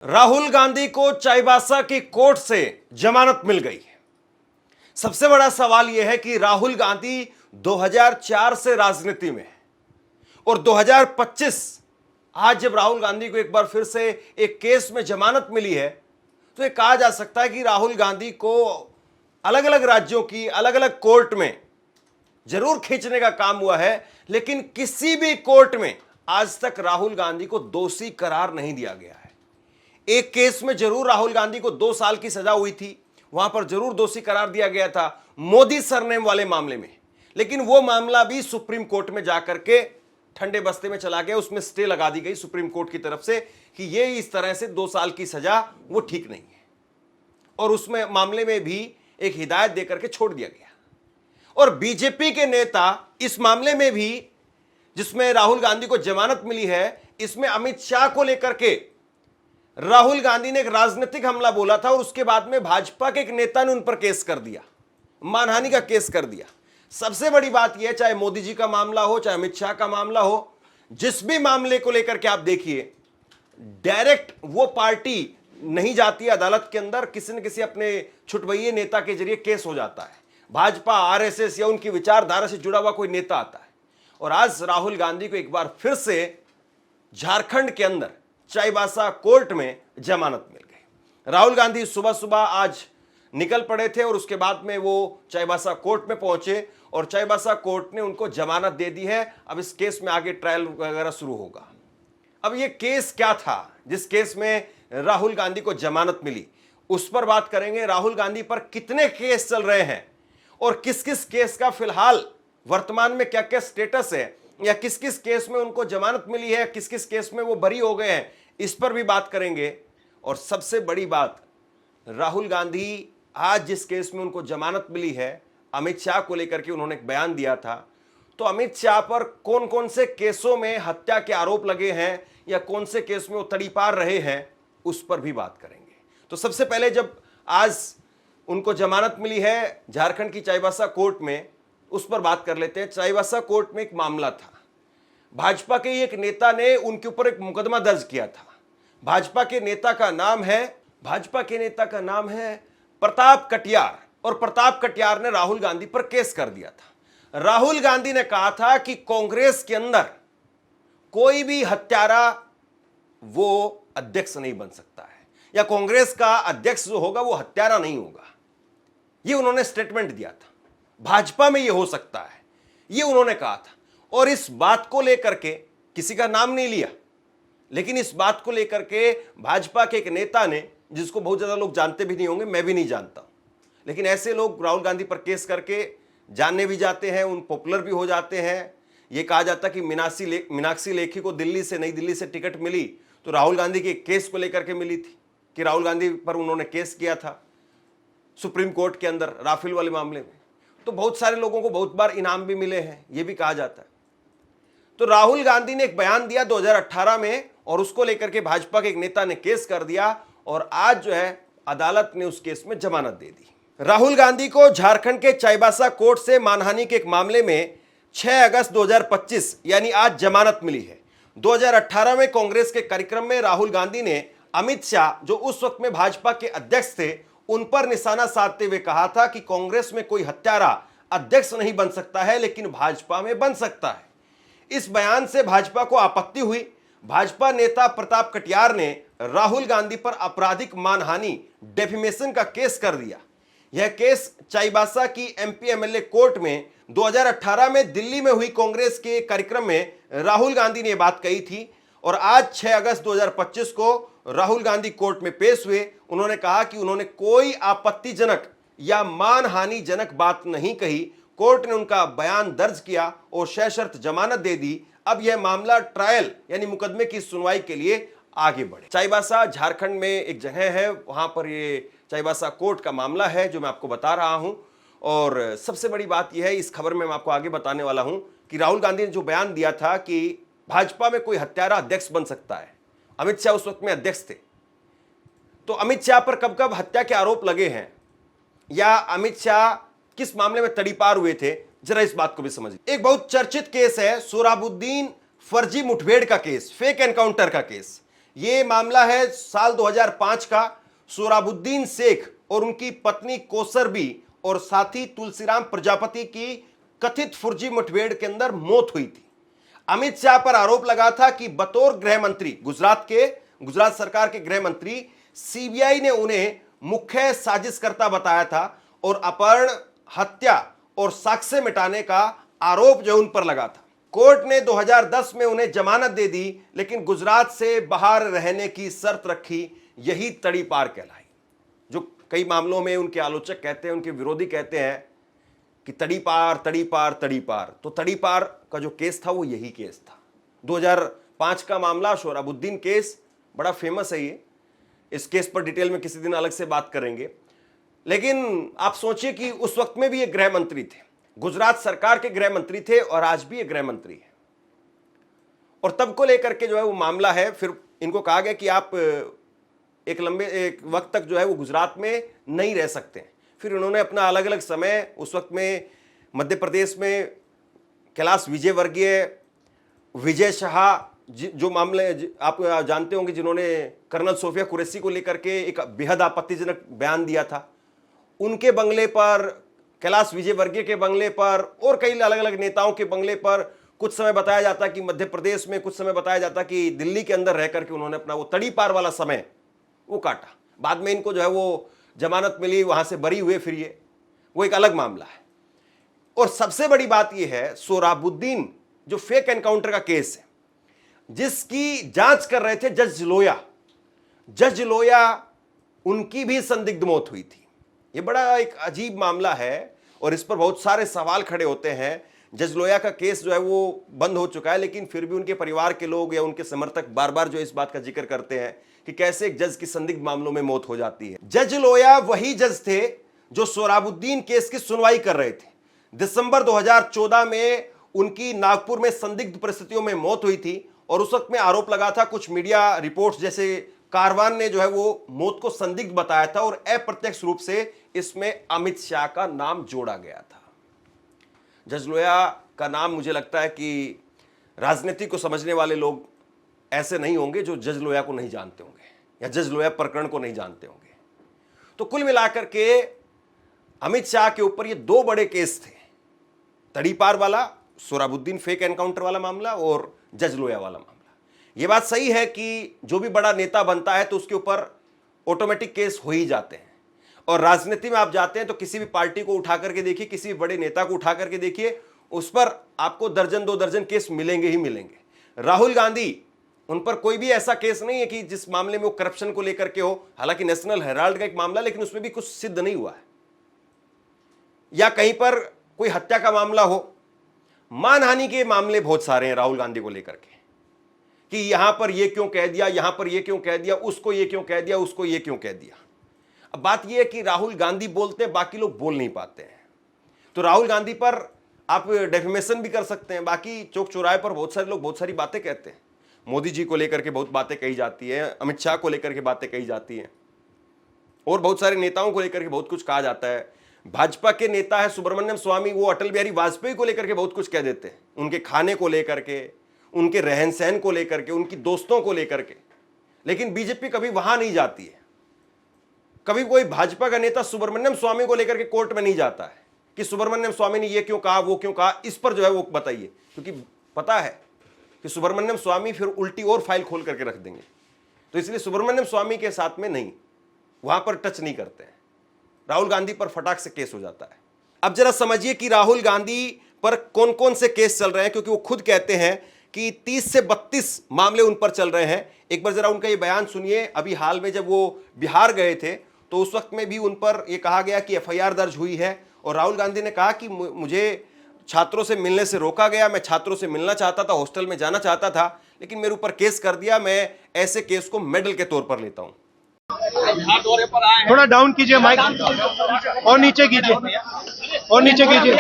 राहुल गांधी को चाईबासा की कोर्ट से जमानत मिल गई है। सबसे बड़ा सवाल यह है कि राहुल गांधी 2004 से राजनीति में है और 2025 आज जब राहुल गांधी को एक बार फिर से एक केस में जमानत मिली है तो यह कहा जा सकता है कि राहुल गांधी को अलग अलग राज्यों की अलग अलग कोर्ट में जरूर खींचने का काम हुआ है, लेकिन किसी भी कोर्ट में आज तक राहुल गांधी को दोषी करार नहीं दिया गया है। एक केस में जरूर राहुल गांधी को 2 साल की सजा हुई थी, वहां पर जरूर दोषी करार दिया गया था मोदी सरनेम वाले मामले में, लेकिन वो मामला भी सुप्रीम कोर्ट में जाकर के ठंडे बस्ते में चला गया। उसमें स्टे लगा दी गई सुप्रीम कोर्ट की तरफ से कि ये इस तरह से 2 साल की सजा वो ठीक नहीं है, और उसमें मामले में भी एक हिदायत देकर के छोड़ दिया गया। और बीजेपी के नेता इस मामले में भी जिसमें राहुल गांधी को जमानत मिली है, इसमें अमित शाह को लेकर के राहुल गांधी ने एक राजनीतिक हमला बोला था और उसके बाद में भाजपा के एक नेता ने उन पर केस कर दिया, मानहानि का केस कर दिया। सबसे बड़ी बात यह, चाहे मोदी जी का मामला हो चाहे अमित शाह का मामला हो, जिस भी मामले को लेकर के आप देखिए, डायरेक्ट वो पार्टी नहीं जाती है अदालत के अंदर, किसी न किसी अपने छुटवैये नेता के जरिए केस हो जाता है। भाजपा, आरएसएस या उनकी विचारधारा से जुड़ा हुआ कोई नेता आता है। और आज राहुल गांधी को एक बार फिर से झारखंड के अंदर चाईबासा कोर्ट में जमानत मिल गई। राहुल गांधी सुबह सुबह आज निकल पड़े थे और उसके बाद में वो चाईबासा कोर्ट में पहुंचे और चाईबासा कोर्ट ने उनको जमानत दे दी है। अब इस केस में आगे ट्रायल वगैरह शुरू होगा। अब ये केस क्या था जिस केस में राहुल गांधी को जमानत मिली, उस पर बात करेंगे। राहुल गांधी पर कितने केस चल रहे हैं और किस किस केस का फिलहाल वर्तमान में क्या क्या स्टेटस है, या किस किस केस में उनको जमानत मिली है, किस किस केस में वो बरी हो गए हैं, इस पर भी बात करेंगे। और सबसे बड़ी बात, राहुल गांधी आज जिस केस में उनको जमानत मिली है, अमित शाह को लेकर के उन्होंने एक बयान दिया था, तो अमित शाह पर कौन कौन से केसों में हत्या के आरोप लगे हैं या कौन से केस में वो तड़ीपार रहे हैं, उस पर भी बात करेंगे। तो सबसे पहले जब आज उनको जमानत मिली है झारखंड की चाईबासा कोर्ट में, उस पर बात कर लेते हैं। चाईबासा कोर्ट में एक मामला था, भाजपा के एक नेता ने उनके ऊपर एक मुकदमा दर्ज किया था। भाजपा के नेता का नाम है प्रताप कटियार, और प्रताप कटियार ने राहुल गांधी पर केस कर दिया था। राहुल गांधी ने कहा था कि कांग्रेस के अंदर कोई भी हत्यारा वो अध्यक्ष नहीं बन सकता है, या कांग्रेस का अध्यक्ष जो होगा वो हत्यारा नहीं होगा। ये उन्होंने स्टेटमेंट दिया था। भाजपा में ये हो सकता है, ये उन्होंने कहा था। और इस बात को लेकर के किसी का नाम नहीं लिया, लेकिन इस बात को लेकर के भाजपा के एक नेता ने, जिसको बहुत ज्यादा लोग जानते भी नहीं होंगे, मैं भी नहीं जानता, लेकिन ऐसे लोग राहुल गांधी पर केस करके जानने भी जाते हैं, उन पॉपुलर भी हो जाते हैं। ये कहा जाता कि मीनाक्षी लेखी को नई दिल्ली से टिकट मिली तो राहुल गांधी के केस को लेकर के मिली थी, कि राहुल गांधी पर उन्होंने केस किया था सुप्रीम कोर्ट के अंदर राफेल वाले मामले में। तो बहुत सारे लोगों को बहुत बार इनाम भी मिले हैं, ये भी कहा जाता है। तो राहुल गांधी ने एक बयान दिया 2018 में, और उसको लेकर के भाजपा के एक नेता ने केस कर दिया, और आज जो है अदालत ने उस केस में जमानत दे दी। राहुल गांधी को झारखंड के चाईबासा कोर्ट से मानहानि के एक मामले में 6 अगस्त 2025 यानी आज जमानत मिली है। 2018 में कांग्रेस के कार्यक्रम में राहुल गांधी ने अमित शाह, जो उस वक्त में भाजपा के अध्यक्ष थे, उन पर निशाना साधते हुए कहा था कि कांग्रेस में कोई हत्यारा अध्यक्ष नहीं बन सकता है, लेकिन भाजपा में बन सकता है। इस बयान से भाजपा को आपत्ति हुई। भाजपा नेता प्रताप कटियार ने राहुल गांधी पर आपराधिक मानहानि डेफिमेशन का केस कर दिया। यह केस चाईबासा की एमपी एमएलए कोर्ट में 2018 में दिल्ली में हुई कांग्रेस के कार्यक्रम में राहुल गांधी ने बात कही थी, और आज 6 अगस्त 2025 को राहुल गांधी कोर्ट में पेश हुए। उन्होंने कहा कि उन्होंने कोई आपत्तिजनक या मानहानिजनक बात नहीं कही। कोर्ट ने उनका बयान दर्ज किया और सशर्त जमानत दे दी। अब यह मामला ट्रायल यानी मुकदमे की सुनवाई के लिए आगे बढ़े। चाईबासा झारखंड में एक जगह है, वहां पर ये चाईबासा कोर्ट का मामला है जो मैं आपको बता रहा हूं। और सबसे बड़ी बात यह है, इस खबर में मैं आपको आगे बताने वाला हूं, कि राहुल गांधी ने जो बयान दिया था कि भाजपा में कोई हत्यारा अध्यक्ष बन सकता है, अमित शाह उस वक्त में अध्यक्ष थे, तो अमित शाह पर कब कब हत्या के आरोप लगे हैं, या अमित शाह किस मामले में तड़ीपार हुए थे, जरा इस बात को भी समझिए। एक बहुत चर्चित केस है सोहराबुद्दीन फर्जी मुठभेड़ का केस, फेक एनकाउंटर का केस। ये मामला है साल 2005 का। सोहराबुद्दीन शेख और उनकी पत्नी कौसर बी और साथी तुलसीराम प्रजापति की कथित फर्जी मुठभेड़ के अंदर मौत हुई थी। अमित शाह पर आरोप लगा था कि बतौर गृह मंत्री गुजरात सरकार के गृह मंत्री सीबीआई ने उन्हें मुख्य साजिशकर्ता बताया था और अपहरण, हत्या और साक्ष्य मिटाने का आरोप जो उन पर लगा था। कोर्ट ने 2010 में उन्हें जमानत दे दी, लेकिन गुजरात से बाहर रहने की शर्त रखी। यही तड़ीपार कहलाई, जो कई मामलों में उनके आलोचक कहते हैं, उनके विरोधी कहते हैं कि तड़ीपार तड़ीपार तड़ीपार। तो तड़ीपार का जो केस था वो यही केस था। 2005 का मामला, सोहराबुद्दीन केस, बड़ा फेमस है ये। इस केस पर डिटेल में किसी दिन अलग से बात करेंगे। लेकिन आप सोचिए कि उस वक्त में भी ये गृह मंत्री थे, गुजरात सरकार के गृह मंत्री थे और आज भी ये गृह मंत्री है। और तब को लेकर के जो है वो मामला है। फिर इनको कहा गया कि आप एक लंबे वक्त तक जो है वो गुजरात में नहीं रह सकते। फिर उन्होंने अपना अलग अलग समय, उस वक्त में मध्य प्रदेश में कैलाश विजयवर्गीय, विजय शाह, जो मामले आप जानते होंगे, जिन्होंने कर्नल सोफिया कुरैशी को लेकर के एक बेहद आपत्तिजनक बयान दिया था, उनके बंगले पर, कैलाश विजयवर्गीय के बंगले पर और कई अलग अलग नेताओं के बंगले पर कुछ समय बताया जाता कि मध्य प्रदेश में, कुछ समय बताया जाता कि दिल्ली के अंदर रह करके उन्होंने अपना वो तड़ीपार वाला समय वो काटा। बाद में इनको जो है वो जमानत मिली, वहां से बरी हुए। फिर ये वो एक अलग मामला है। और सबसे बड़ी बात यह है, सोहराबुद्दीन जो फेक एनकाउंटर का केस है, जिसकी जांच कर रहे थे जज लोया, उनकी भी संदिग्ध मौत हुई थी। यह बड़ा एक अजीब मामला है और इस पर बहुत सारे सवाल खड़े होते हैं। जज लोया का केस जो है वो बंद हो चुका है, लेकिन फिर भी उनके परिवार के लोग या उनके समर्थक बार बार जो इस बात का जिक्र करते हैं कि कैसे एक जज की संदिग्ध मामलों में मौत हो जाती है। जज लोया वही जज थे जो सोहराबुद्दीन केस की सुनवाई कर रहे थे। दिसंबर 2014 में उनकी नागपुर में संदिग्ध परिस्थितियों में मौत हुई थी और उस वक्त में आरोप लगा था, कुछ मीडिया रिपोर्ट्स जैसे कारवान ने जो है वो मौत को संदिग्ध बताया था और अप्रत्यक्ष रूप से इसमें अमित शाह का नाम जोड़ा गया था। जज लोया का नाम, मुझे लगता है कि राजनीति को समझने वाले लोग ऐसे नहीं होंगे जो जज लोया को नहीं जानते होंगे या जज लोया प्रकरण को नहीं जानते होंगे। तो कुल मिलाकर के अमित शाह के ऊपर ये दो बड़े केस थे, तड़ीपार वाला, सोहराबुद्दीन फेक एनकाउंटर वाला मामला और जज लोया वाला मामला। ये बात सही है कि जो भी बड़ा नेता बनता है तो उसके ऊपर ऑटोमेटिक केस हो ही जाते हैं। और राजनीति में आप जाते हैं तो किसी भी पार्टी को उठा करके देखिए, किसी भी बड़े नेता को उठा करके देखिए, उस पर आपको दर्जन दो दर्जन केस मिलेंगे ही मिलेंगे। राहुल गांधी, उन पर कोई भी ऐसा केस नहीं है कि जिस मामले में वो करप्शन को लेकर के हो। हालांकि नेशनल हेराल्ड का एक मामला, लेकिन उसमें भी कुछ सिद्ध नहीं हुआ है। या कहीं पर कोई हत्या का मामला हो, मानहानि के मामले बहुत सारे हैं राहुल गांधी को लेकर के, कि यहां पर ये क्यों कह दिया, यहां पर ये क्यों कह दिया, उसको ये क्यों कह दिया, उसको ये क्यों कह दिया। अब बात यह है कि राहुल गांधी बोलते हैं, बाकी लोग बोल नहीं पाते हैं। तो राहुल गांधी पर आप डेफेमेशन भी कर सकते हैं। बाकी चौक चौराहे पर बहुत सारे लोग बहुत सारी बातें कहते हैं। मोदी जी को लेकर के बहुत बातें कही जाती है, अमित शाह को लेकर के बातें कही जाती हैं और बहुत सारे नेताओं को लेकर के बहुत कुछ कहा जाता है। भाजपा के नेता है सुब्रमण्यम स्वामी, वो अटल बिहारी वाजपेयी को लेकर के बहुत कुछ कह देते हैं, उनके खाने को लेकर के, उनके रहन सहन को लेकर के, उनकी दोस्तों को लेकर के। लेकिन बीजेपी कभी वहां नहीं जाती है। कभी कोई भाजपा का नेता सुब्रमण्यम स्वामी को लेकर के कोर्ट में नहीं जाता है कि सुब्रमण्यम स्वामी ने ये क्यों कहा, वो क्यों कहा, इस पर जो है वो बताइए, क्योंकि पता है कि सुब्रमण्यम स्वामी फिर उल्टी और फाइल खोल करके रख देंगे। तो इसलिए सुब्रमण्यम स्वामी के साथ में नहीं, वहां पर टच नहीं करते हैं। राहुल गांधी पर फटाक से केस हो जाता है। अब जरा समझिए कि राहुल गांधी पर कौन कौन से केस चल रहे हैं, क्योंकि वो खुद कहते हैं कि 30 से 32 मामले उन पर चल रहे हैं। एक बार जरा उनका ये बयान सुनिए। अभी हाल में जब वो बिहार गए थे तो उस वक्त में भी उन पर यह कहा गया कि एफआईआर दर्ज हुई है और राहुल गांधी ने कहा कि मुझे छात्रों से मिलने से रोका गया, मैं छात्रों से मिलना चाहता था, हॉस्टल में जाना चाहता था, लेकिन मेरे ऊपर केस कर दिया। मैं ऐसे केस को मेडल के तौर पर लेता हूं। थोड़ा डाउन कीजिए माइक और नीचे कीजिए और नीचे कीजिए।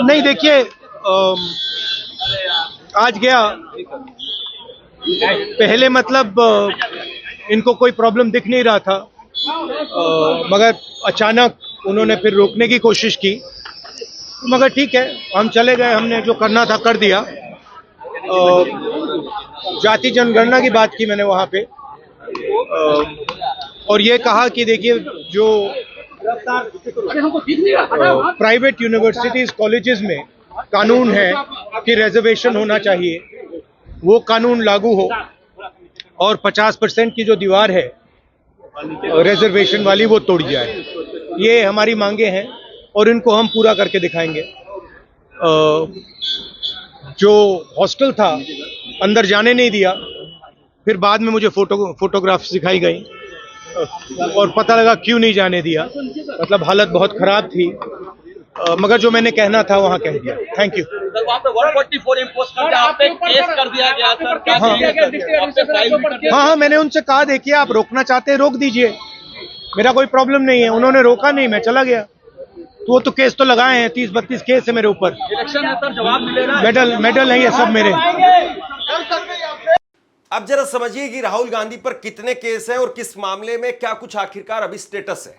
नहीं देखिए, आज गया पहले मतलब इनको कोई प्रॉब्लम दिख नहीं रहा था, मगर अचानक उन्होंने फिर रोकने की कोशिश की मगर ठीक है, हम चले गए, हमने जो करना था कर दिया। जाति जनगणना की बात की मैंने वहाँ पे, और ये कहा कि देखिए जो प्राइवेट यूनिवर्सिटीज कॉलेजेस में कानून है कि रिजर्वेशन होना चाहिए, वो कानून लागू हो और 50% की जो दीवार है रिजर्वेशन वाली वो तोड़ी जाए। ये हमारी मांगे हैं और इनको हम पूरा करके दिखाएंगे। जो हॉस्टल था अंदर जाने नहीं दिया, फिर बाद में मुझे फोटोग्राफ्स दिखाई गई और पता लगा क्यों नहीं जाने दिया, मतलब हालत बहुत खराब थी। मगर जो मैंने कहना था वहाँ कह दिया। Thank you. सर वहाँ पे 144 इम्पोज करके आप पे केस कर दिया गया सर। क्या हाँ, मैंने उनसे कहा देखिए आप रोकना चाहते हैं रोक दीजिए, मेरा कोई प्रॉब्लम नहीं है। उन्होंने रोका नहीं, मैं चला गया। तो वो तो केस तो लगाए हैं, 30-32 केस है मेरे ऊपर। इलेक्शन है सर, जवाब मिलेगा। मेडल है ये सब मेरे। अब जरा समझिए कि राहुल गांधी पर कितने केस हैं और किस मामले में क्या कुछ आखिरकार अभी स्टेटस है।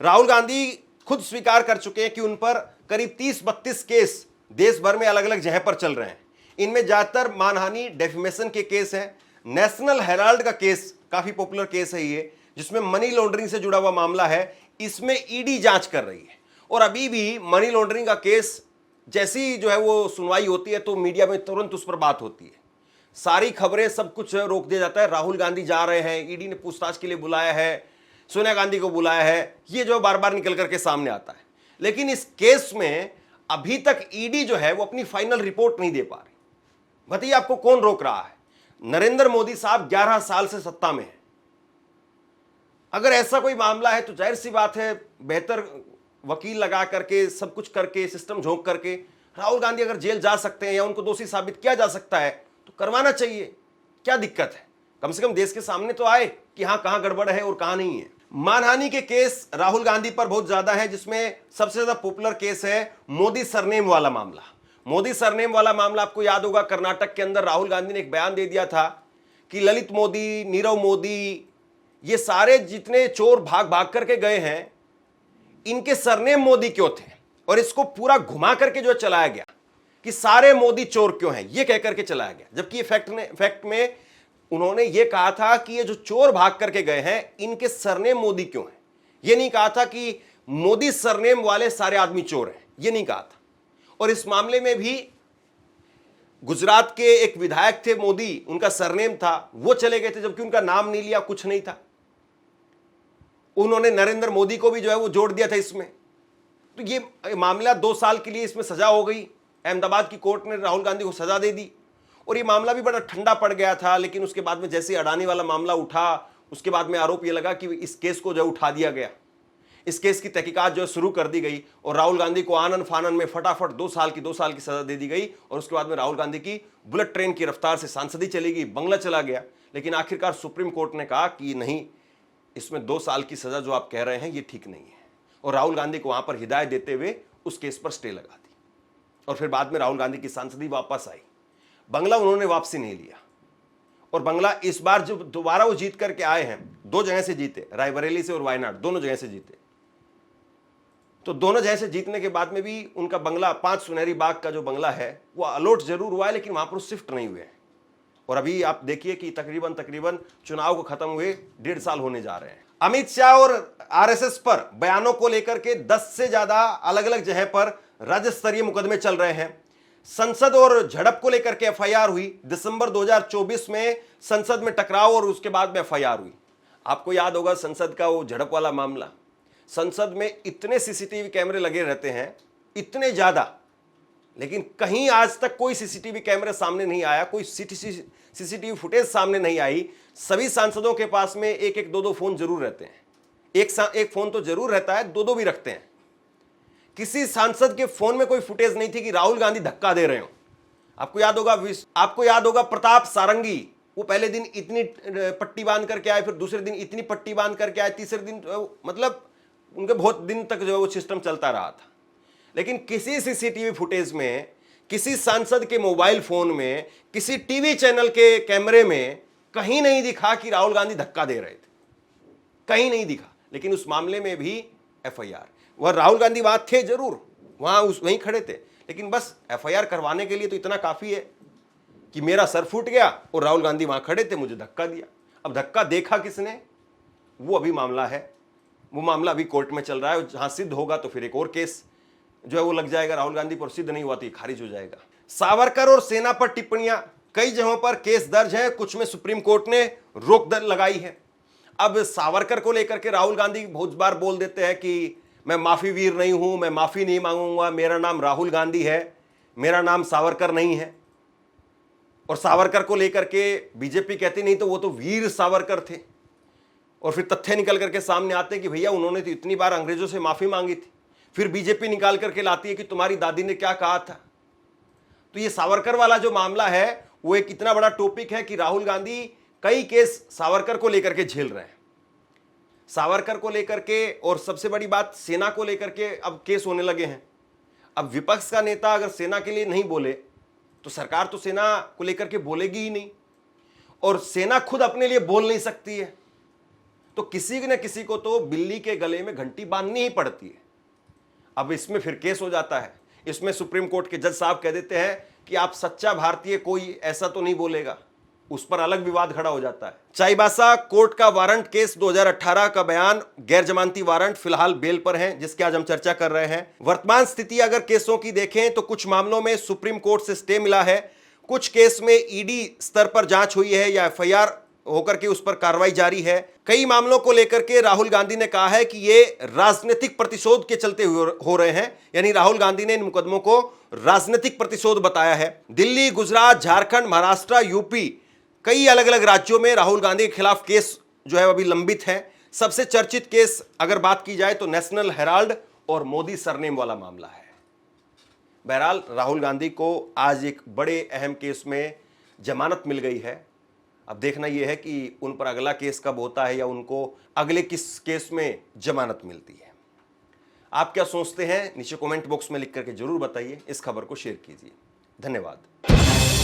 राहुल गांधी खुद स्वीकार कर चुके हैं कि उन पर करीब 30-32 केस देश भर में अलग अलग जगह पर चल रहे हैं। इनमें ज्यादातर मानहानि, डेफिमेशन के केस हैं। नेशनल हेराल्ड का केस काफी पॉपुलर केस है ये, जिसमें मनी लॉन्ड्रिंग से जुड़ा हुआ मामला है। इसमें ईडी जांच कर रही है और अभी भी मनी लॉन्ड्रिंग का केस जैसी जो है वो सुनवाई होती है तो मीडिया में तुरंत उस पर बात होती है, सारी खबरें सब कुछ रोक दिया जाता है। राहुल गांधी जा रहे हैं, ईडी ने पूछताछ के लिए बुलाया है, सोनिया गांधी को बुलाया है, ये जो बार बार निकल करके सामने आता है। लेकिन इस केस में अभी तक ईडी जो है वो अपनी फाइनल रिपोर्ट नहीं दे पा रही। बताइए आपको कौन रोक रहा है? नरेंद्र मोदी साहब 11 साल से सत्ता में है। अगर ऐसा कोई मामला है तो जाहिर सी बात है बेहतर वकील लगा करके सब कुछ करके सिस्टम झोंक करके राहुल गांधी अगर जेल जा सकते हैं या उनको दोषी साबित किया जा सकता है तो करवाना चाहिए। क्या दिक्कत है? कम से कम देश के सामने तो आए कि हाँ कहां गड़बड़ है और कहां नहीं है। मानहानि के केस राहुल गांधी पर बहुत ज्यादा है, जिसमें सबसे ज्यादा पॉपुलर केस है मोदी सरनेम वाला मामला। मोदी सरनेम वाला मामला आपको याद होगा, कर्नाटक के अंदर राहुल गांधी ने एक बयान दे दिया था कि ललित मोदी, नीरव मोदी, ये सारे जितने चोर भाग भाग करके गए हैं इनके सरनेम मोदी क्यों थे, और इसको पूरा घुमा करके जो चलाया गया कि सारे मोदी चोर क्यों हैं, ये कह करके चलाया गया। जबकि फैक्ट में उन्होंने ये कहा था कि ये जो चोर भाग करके गए हैं इनके सरनेम मोदी क्यों हैं। ये नहीं कहा था कि मोदी सरनेम वाले सारे आदमी चोर हैं, ये नहीं कहा था। और इस मामले में भी गुजरात के एक विधायक थे मोदी, उनका सरनेम था, वो चले गए थे जबकि उनका नाम नहीं लिया, कुछ नहीं था। उन्होंने नरेंद्र मोदी को भी जो है वो जोड़ दिया था इसमें। तो ये मामला 2 साल के लिए इसमें सजा हो गई। अहमदाबाद की कोर्ट ने राहुल गांधी को सजा दे दी और ये मामला भी बड़ा ठंडा पड़ गया था। लेकिन उसके बाद में जैसे अडानी वाला मामला उठा, उसके बाद में आरोप ये लगा कि इस केस को जो उठा दिया गया, इस केस की तहकीकात जो है शुरू कर दी गई और राहुल गांधी को आनन फानन में फटाफट 2 साल की सजा दे दी गई। और उसके बाद में राहुल गांधी की बुलेट ट्रेन की रफ्तार से सांसदी चली गई, बंगला चला गया। लेकिन आखिरकार सुप्रीम कोर्ट ने कहा कि नहीं, इसमें 2 साल की सजा जो आप कह रहे हैं ये ठीक नहीं है, और राहुल गांधी को वहां पर हिदायत देते हुए उस केस पर स्टे लगा दी। और फिर बाद में राहुल गांधी की सांसदी वापस आई। बंगला उन्होंने वापसी नहीं लिया और बंगला इस बार जब दोबारा वो जीत करके आए हैं, 2 जगह से जीते, रायबरेली से और वायनाड, दोनों जगह से जीते। तो दोनों जगह से जीतने के बाद में भी उनका बंगला 5 सुनहरी बाग का जो बंगला है वो अलॉट जरूर हुआ है, लेकिन वहां पर शिफ्ट नहीं हुए हैं। और अभी आप देखिए कि तकरीबन चुनाव को खत्म हुए 1.5 साल होने जा रहे हैं। अमित शाह और आरएसएस पर बयानों को लेकर के 10 से ज्यादा अलग अलग जगह पर राज्य स्तरीय मुकदमे चल रहे हैं। संसद और झड़प को लेकर के एफआईआर हुई दिसंबर 2024 में, संसद में टकराव और उसके बाद में एफआईआर हुई। आपको याद होगा संसद का वो झड़प वाला मामला। संसद में इतने सीसीटीवी कैमरे लगे रहते हैं, इतने ज्यादा, लेकिन कहीं आज तक कोई सीसीटीवी कैमरे सामने नहीं आया, कोई सीसीटीवी फुटेज सामने नहीं आई। सभी सांसदों के पास में 1-1, 2-2 फोन जरूर रहते हैं। एक फोन तो जरूर रहता है, 2-2 भी रखते हैं। किसी सांसद के फोन में कोई फुटेज नहीं थी कि राहुल गांधी धक्का दे रहे हो। आपको याद होगा प्रताप सारंगी, वो पहले दिन इतनी पट्टी बांध करके आए, फिर दूसरे दिन इतनी पट्टी बांध करके आए, तीसरे दिन मतलब उनके बहुत दिन तक जो है वो सिस्टम चलता रहा था। लेकिन किसी सीसीटीवी फुटेज में, किसी सांसद के मोबाइल फोन में, किसी टीवी चैनल के कैमरे में कहीं नहीं दिखा कि राहुल गांधी धक्का दे रहे थे, कहीं नहीं दिखा। लेकिन उस मामले में भी एफआईआर, वह राहुल गांधी वहां थे जरूर, वहीं खड़े थे, लेकिन बस एफआईआर करवाने के लिए तो इतना काफी है कि मेरा सर फूट गया और राहुल गांधी वहां खड़े थे, मुझे धक्का दिया। अब धक्का देखा किसने, वो अभी मामला है, वो मामला अभी कोर्ट में चल रहा है। जहां सिद्ध होगा तो फिर एक और केस जो है वो लग जाएगा राहुल गांधी पर, सिद्ध नहीं हुआ तो ये खारिज हो जाएगा। सावरकर और सेना पर टिप्पणियां, कई जगहों पर केस दर्ज है, कुछ में सुप्रीम कोर्ट ने रोक लगाई है। अब सावरकर को लेकर के राहुल गांधी बहुत बार बोल देते हैं कि मैं माफी वीर नहीं हूं, मैं माफी नहीं मांगूंगा, मेरा नाम राहुल गांधी है, मेरा नाम सावरकर नहीं है। और सावरकर को लेकर के बीजेपी कहती नहीं तो वो तो वीर सावरकर थे, और फिर तथ्य निकल करके सामने आते हैं कि भैया उन्होंने तो इतनी बार अंग्रेजों से माफी मांगी थी। फिर बीजेपी निकाल करके लाती है कि तुम्हारी दादी ने क्या कहा था। तो ये सावरकर वाला जो मामला है वो एक इतना बड़ा टॉपिक है कि राहुल गांधी कई केस सावरकर को लेकर के झेल रहे हैं, सावरकर को लेकर के। और सबसे बड़ी बात, सेना को लेकर के अब केस होने लगे हैं। अब विपक्ष का नेता अगर सेना के लिए नहीं बोले तो सरकार तो सेना को लेकर के बोलेगी ही नहीं, और सेना खुद अपने लिए बोल नहीं सकती है, तो किसी न किसी को तो बिल्ली के गले में घंटी बांधनी ही पड़ती है। अब इसमें फिर केस हो जाता है। इसमें सुप्रीम कोर्ट के जज साहब कह देते हैं कि आप सच्चा भारतीय कोई ऐसा तो नहीं बोलेगा, उस पर अलग विवाद खड़ा हो जाता है। चाईबासा कोर्ट का वारंट केस 2018 का बयान, गैर जमानती वारंट, फिलहाल बेल पर हैं, जिसकी आज हम चर्चा कर रहे हैं। वर्तमान स्थिति अगर केसों की देखें तो कुछ मामलों में सुप्रीम कोर्ट से स्टे मिला है, कुछ केस में ईडी स्तर पर जांच हुई है या एफआईआर होकर के उस पर कार्रवाई जारी है। कई मामलों को लेकर के राहुल गांधी ने कहा है कि ये राजनीतिक प्रतिशोध के चलते हो रहे हैं, यानी राहुल गांधी ने इन मुकदमों को राजनीतिक प्रतिशोध बताया है। दिल्ली, गुजरात, झारखंड, महाराष्ट्र, यूपी, कई अलग अलग राज्यों में राहुल गांधी के खिलाफ केस जो है अभी लंबित है। सबसे चर्चित केस अगर बात की जाए तो नेशनल हेराल्ड और मोदी सरनेम वाला मामला है। बहरहाल राहुल गांधी को आज एक बड़े अहम केस में जमानत मिल गई है। अब देखना यह है कि उन पर अगला केस कब होता है या उनको अगले किस केस में जमानत मिलती है। आप क्या सोचते हैं नीचे कमेंट बॉक्स में लिख करके जरूर बताइए। इस खबर को शेयर कीजिए। धन्यवाद।